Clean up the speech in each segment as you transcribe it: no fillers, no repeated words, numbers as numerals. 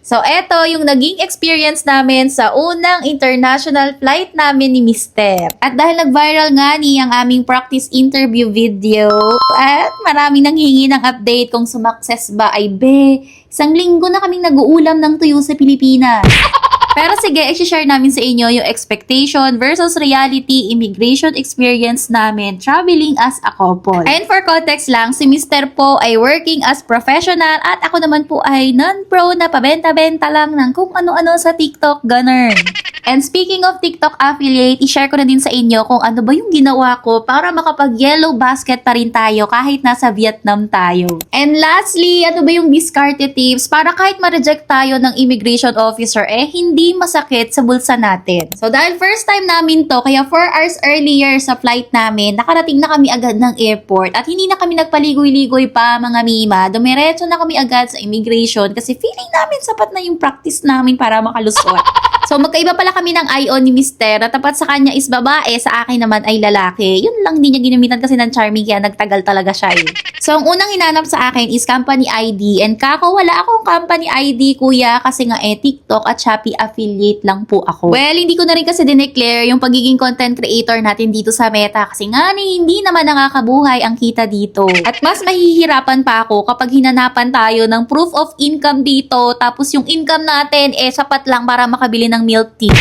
So, eto yung naging experience namin sa unang international flight namin ni Mister. At dahil nag-viral nga ang aming practice interview video, at maraming nanghingi ng update kung sumakses ba ay isang linggo na kaming nag-uulam ng tuyo sa Pilipinas. Pero sige, i-share namin sa inyo yung expectation versus reality immigration experience namin traveling as a couple. And for context lang, si Mr. po ay working as professional at ako naman po ay non-pro na pabenta-benta lang ng kung ano-ano sa TikTok, ganun. And speaking of TikTok affiliate, i-share ko na din sa inyo kung ano ba yung ginawa ko para makapag-yellow basket pa rin tayo kahit nasa Vietnam tayo. And lastly, ano ba yung discarded tips para kahit ma-reject tayo ng immigration officer, hindi masakit sa bulsa natin. So dahil first time namin to, kaya 4 hours earlier sa flight namin, nakarating na kami agad ng airport at hindi na kami nagpaligoy-ligoy pa mga mima. Dumiretso na kami agad sa immigration kasi feeling namin sapat na yung practice namin para makalusot. So, magkaiba pala kami ng IO ni Mister na tapat sa kanya is babae, sa akin naman ay lalaki. Yun lang, di niya ginamitan kasi ng charming kaya nagtagal talaga siya eh. So, ang unang hinanap sa akin is company ID. And kako, wala akong company ID, kuya, kasi nga TikTok at Shopee affiliate lang po ako. Well, hindi ko na rin kasi dineclare yung pagiging content creator natin dito sa Meta kasi nga hindi naman nakakabuhay ang kita dito. At mas mahihirapan pa ako kapag hinanapan tayo ng proof of income dito tapos yung income natin sapat lang para makabili ng milk tea.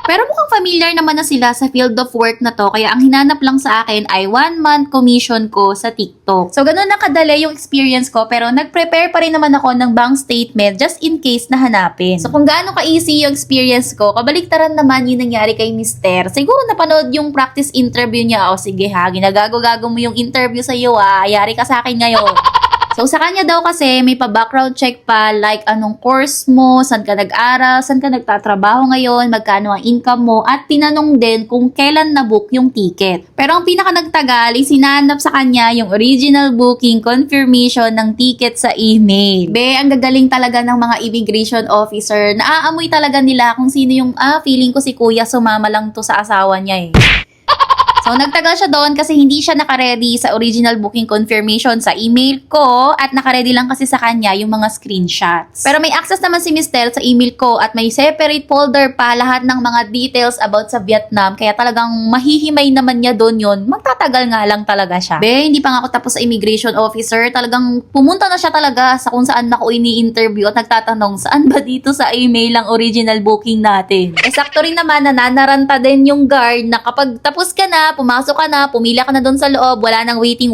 Pero mukhang familiar naman na sila sa field of work na to, kaya ang hinanap lang sa akin ay 1-month commission ko sa TikTok. So, ganun na kadali yung experience ko, pero nag-prepare pa rin naman ako ng bank statement just in case na hanapin. So, kung gaano ka-easy yung experience ko, kabaliktaran naman yung nangyari kay Mister. Siguro napanood yung practice interview niya. O sige ha, ginagago-gago mo yung interview sa iyo ayari ka sa akin ngayon. So, sa kanya daw kasi, may pa-background check pa, like anong course mo, saan ka nag-aral, saan ka nagtatrabaho ngayon, magkano ang income mo, at tinanong din kung kailan na-book yung ticket. Pero ang pinaka-nagtagal, sinanap sa kanya yung original booking confirmation ng ticket sa email. Ang gagaling talaga ng mga immigration officer. Naaamoy talaga nila kung sino yung, feeling ko si kuya sumama lang to sa asawa niya eh. So, nagtagal siya doon kasi hindi siya nakaredy sa original booking confirmation sa email ko at nakaredy lang kasi sa kanya yung mga screenshots. Pero may access naman si Mister sa email ko at may separate folder pa lahat ng mga details about sa Vietnam kaya talagang mahihimay naman niya doon yun. Magtatagal nga lang talaga siya. Hindi pa nga ako tapos sa immigration officer. Talagang pumunta na siya talaga sa kung saan ako ini-interview at nagtatanong saan ba dito sa email ang original booking natin. Sakto rin naman na nanaranta din yung guard na kapag tapos ka na, pumasok ka na, pumila ka na doon sa loob, wala nang waiting.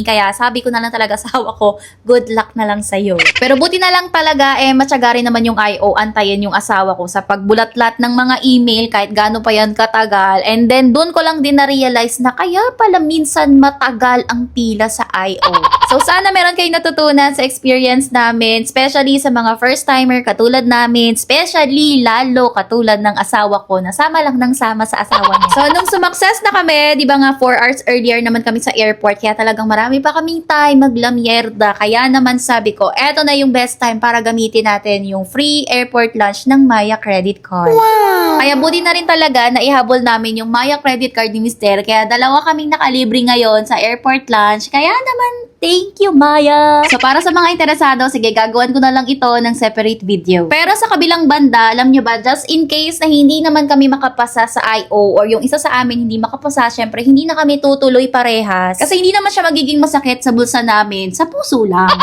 Kaya sabi ko na lang talaga sa asawa ko, good luck na lang sa'yo. Pero buti na lang talaga, matyaga rin naman yung IO, antayin yung asawa ko sa pagbulatlat ng mga email kahit gaano pa yan katagal. And then, doon ko lang din na-realize na kaya pala minsan matagal ang pila sa IO. So, sana meron kayong natutunan sa experience namin, especially sa mga first-timer katulad namin, especially lalo katulad ng asawa ko na sama lang ng sama sa asawa niya. So, nung sumakses na kami, di ba nga 4 hours earlier naman kami sa airport, kaya talagang marami pa kaming time maglamyerda. Kaya naman sabi ko, eto na yung best time para gamitin natin yung free airport lunch ng Maya Credit Card. Wow! Kaya buti na rin talaga na ihabol namin yung Maya Credit Card ni Mister, kaya dalawa kaming nakalibre ngayon sa airport lunch. Kaya naman, thank you, Maya! So, para sa mga interesado, sige, gagawan ko na lang ito ng separate video. Pero sa kabilang banda, alam nyo ba, just in case na hindi naman kami makapasa sa IO or yung isa sa amin hindi makapasa, syempre, hindi na kami tutuloy parehas. Kasi hindi naman siya magiging masakit sa bulsa namin, sa puso lang.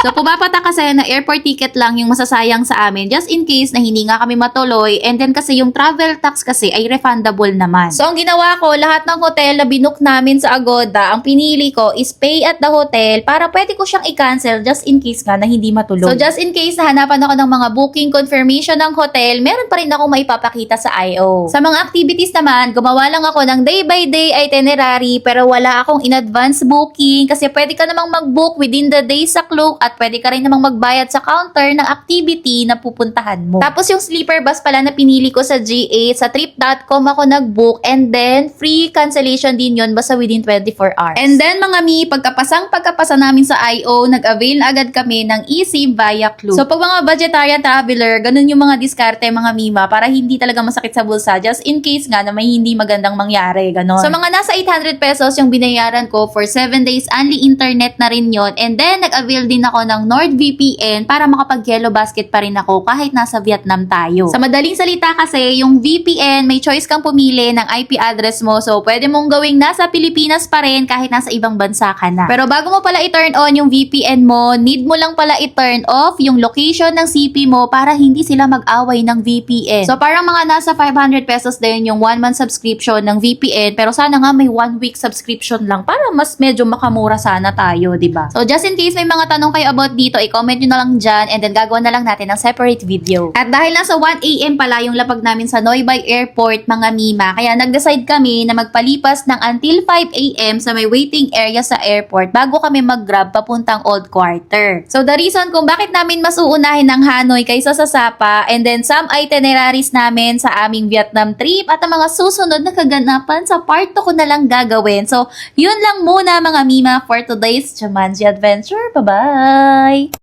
So, pumapata kasi na airport ticket lang yung masasayang sa amin just in case na hindi nga kami matuloy. And then kasi yung travel tax kasi ay refundable naman. So, ang ginawa ko, lahat ng hotel na binook namin sa Agoda, ang pinili ko is pay at the hotel para pwede ko siyang i-cancel just in case nga na hindi matuloy. So, just in case nahanapan ako ng mga booking confirmation ng hotel, meron pa rin akong maipapakita sa IO. Sa mga activities naman, gumawa lang ako ng day by day itinerary pero wala akong in-advance booking kasi pwede ka namang mag-book within the day sa Klook at pwede ka rin namang magbayad sa counter ng activity na pupuntahan mo. Tapos yung sleeper bus pala na pinili ko sa G8, sa trip.com ako nag-book and then free cancellation din yun basta within 24 hours. And then mga mi, pagkapasa namin sa IO, nag-avail na agad kami ng eSIM via Klook. So pag mga vegetarian traveler, ganun yung mga diskarte mga mima para hindi talaga masakit sa bulsa just in case nga na may hindi magandang mangyari, ganon. So mga nasa 800 pesos yung binayaran ko for 7 days only internet na rin yon. And then nag-avail din ako ako ng NordVPN para makapag-yellow basket pa rin ako kahit nasa Vietnam tayo. Sa madaling salita kasi, yung VPN, may choice kang pumili ng IP address mo. So, pwede mong gawing nasa Pilipinas pa rin kahit nasa ibang bansa ka na. Pero bago mo pala i-turn on yung VPN mo, need mo lang pala i-turn off yung location ng CP mo para hindi sila mag-away ng VPN. So, parang mga nasa 500 pesos din yung 1-month subscription ng VPN. Pero sana nga may 1-week subscription lang para mas medyo makamura sana tayo, diba? So, just in case may mga tanong kayo about dito, i-comment nyo na lang dyan and then gagawa na lang natin ng separate video. At dahil nasa 1 AM pala yung lapag namin sa Noybay Airport, mga Mima, kaya nag-decide kami na magpalipas ng until 5 AM sa may waiting area sa airport bago kami mag-grab papuntang Old Quarter. So, the reason kung bakit namin mas uunahin ng Hanoi kaysa sa Sapa and then some itineraries namin sa aming Vietnam trip at ang mga susunod na kaganapan sa part 2 ko na lang gagawin. So, yun lang muna mga Mima for today's Jumanji Adventure. Bye-bye!